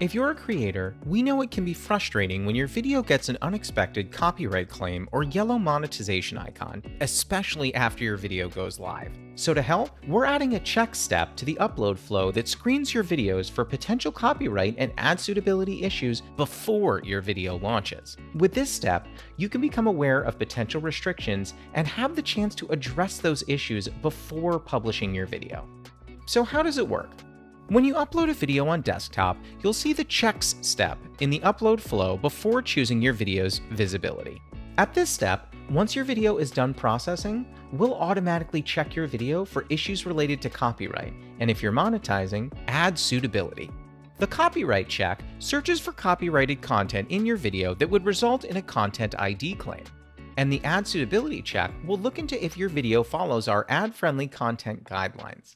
If you're a creator, we know it can be frustrating when your video gets an unexpected copyright claim or yellow monetization icon, especially after your video goes live. So to help, we're adding a check step to the upload flow that screens your videos for potential copyright and ad suitability issues before your video launches. With this step, you can become aware of potential restrictions and have the chance to address those issues before publishing your video. So how does it work? When you upload a video on desktop, you'll see the checks step in the upload flow before choosing your video's visibility. At this step, once your video is done processing, we'll automatically check your video for issues related to copyright, and if you're monetizing, ad suitability. The copyright check searches for copyrighted content in your video that would result in a content ID claim. And the ad suitability check will look into if your video follows our ad-friendly content guidelines.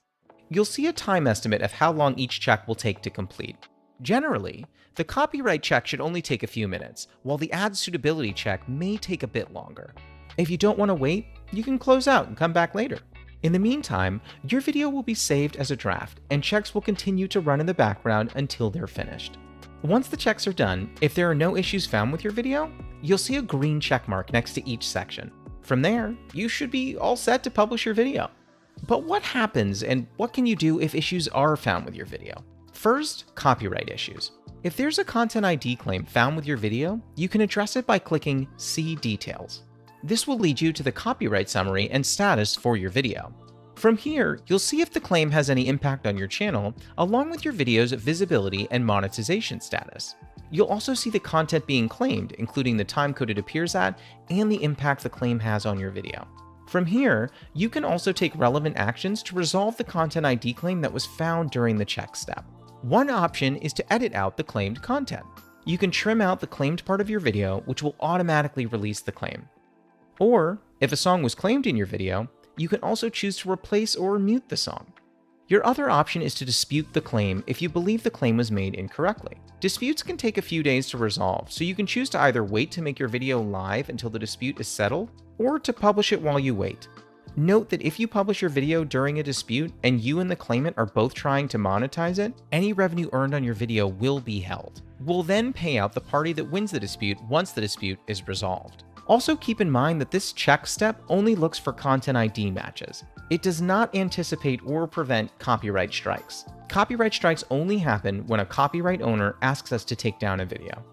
You'll see a time estimate of how long each check will take to complete. Generally, the copyright check should only take a few minutes, while the ad suitability check may take a bit longer. If you don't want to wait, you can close out and come back later. In the meantime, your video will be saved as a draft, and checks will continue to run in the background until they're finished. Once the checks are done, if there are no issues found with your video, you'll see a green check mark next to each section. From there, you should be all set to publish your video. But what happens and what can you do if issues are found with your video? First, copyright issues. If there's a content ID claim found with your video, you can address it by clicking See Details. This will lead you to the copyright summary and status for your video. From here, you'll see if the claim has any impact on your channel, along with your video's visibility and monetization status. You'll also see the content being claimed, including the timecode it appears at and the impact the claim has on your video. From here, you can also take relevant actions to resolve the content ID claim that was found during the check step. One option is to edit out the claimed content. You can trim out the claimed part of your video, which will automatically release the claim. Or, if a song was claimed in your video, you can also choose to replace or mute the song. Your other option is to dispute the claim if you believe the claim was made incorrectly. Disputes can take a few days to resolve, so you can choose to either wait to make your video live until the dispute is settled, or to publish it while you wait. Note that if you publish your video during a dispute and you and the claimant are both trying to monetize it, any revenue earned on your video will be held. We'll then pay out the party that wins the dispute once the dispute is resolved. Also keep in mind that this check step only looks for content ID matches. It does not anticipate or prevent copyright strikes. Copyright strikes only happen when a copyright owner asks us to take down a video.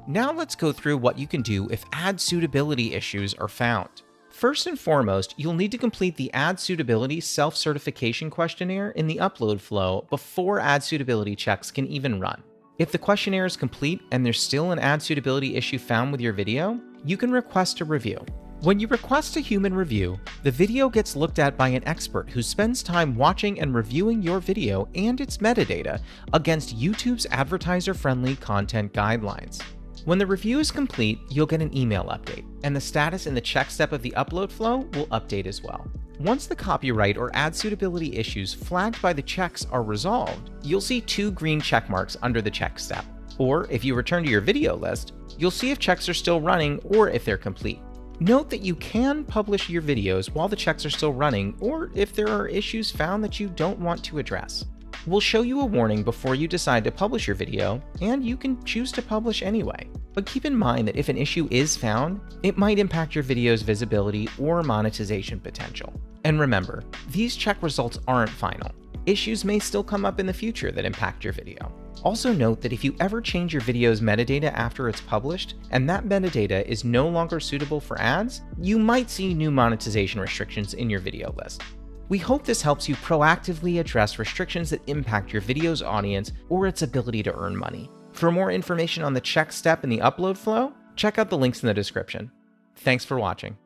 Now let's go through what you can do if ad suitability issues are found. First and foremost, you'll need to complete the ad suitability self-certification questionnaire in the upload flow before ad suitability checks can even run. If the questionnaire is complete and there's still an ad suitability issue found with your video, you can request a review. When you request a human review, the video gets looked at by an expert who spends time watching and reviewing your video and its metadata against YouTube's advertiser-friendly content guidelines. When the review is complete, you'll get an email update, and the status in the check step of the upload flow will update as well. Once the copyright or ad suitability issues flagged by the checks are resolved, you'll see 2 green check marks under the check step. Or if you return to your video list, you'll see if checks are still running or if they're complete. Note that you can publish your videos while the checks are still running, or if there are issues found that you don't want to address. We'll show you a warning before you decide to publish your video, and you can choose to publish anyway. But keep in mind that if an issue is found, it might impact your video's visibility or monetization potential. And remember, these check results aren't final. Issues may still come up in the future that impact your video. Also note that if you ever change your video's metadata after it's published, and that metadata is no longer suitable for ads, you might see new monetization restrictions in your video list. We hope this helps you proactively address restrictions that impact your video's audience or its ability to earn money. For more information on the check step in the upload flow, check out the links in the description. Thanks for watching.